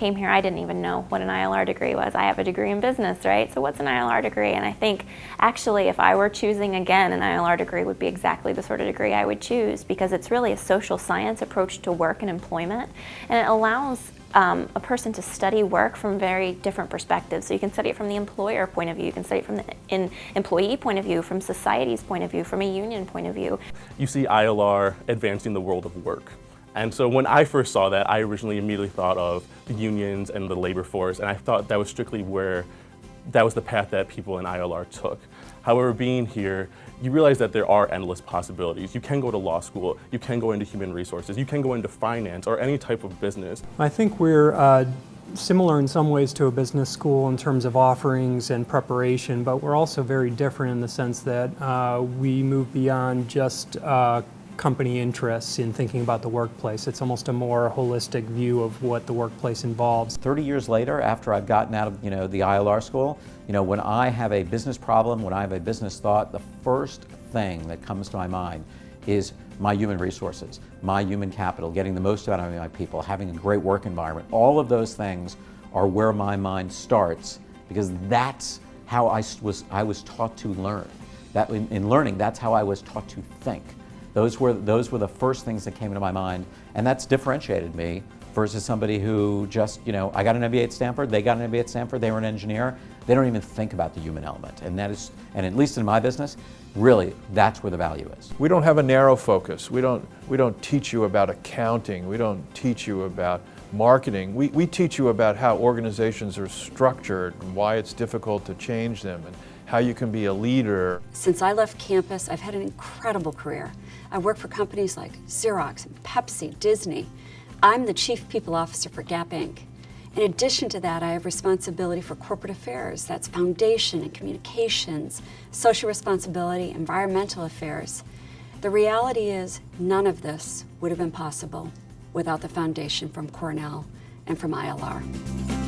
came here, I didn't even know what an ILR degree was. I have a degree in business, right? So what's an ILR degree? And I think actually if I were choosing again, an ILR degree would be exactly the sort of degree I would choose, because it's really a social science approach to work and employment, and it allows a person to study work from very different perspectives. So you can study it from the employer point of view, you can study it from the employee point of view, from society's point of view, from a union point of view. You see ILR advancing the world of work. And so when I first saw that, I originally immediately thought of the unions and the labor force, and I thought that was strictly that was the path that people in ILR took. However, being here, you realize that there are endless possibilities. You can go to law school, you can go into human resources, you can go into finance or any type of business. I think we're similar in some ways to a business school in terms of offerings and preparation, but we're also very different in the sense that we move beyond just company interests in thinking about the workplace. It's almost a more holistic view of what the workplace involves. 30 years later, after I've gotten out of the ILR school, when I have a business problem, when I have a business thought, the first thing that comes to my mind is my human resources, my human capital, getting the most out of my people, having a great work environment. All of those things are where my mind starts, because that's how I was taught to learn. That in learning, that's how I was taught to think. Those were the first things that came into my mind, and that's differentiated me versus somebody who just, I got an MBA at Stanford, they got an MBA at Stanford, they were an engineer. They don't even think about the human element, and at least in my business, really, that's where the value is. We don't have a narrow focus. We don't teach you about accounting. We don't teach you about marketing. We teach you about how organizations are structured and why it's difficult to change them, and how you can be a leader. Since I left campus, I've had an incredible career. I work for companies like Xerox, Pepsi, Disney. I'm the Chief People Officer for Gap Inc. In addition to that, I have responsibility for corporate affairs. That's foundation and communications, social responsibility, environmental affairs. The reality is none of this would have been possible without the foundation from Cornell and from ILR.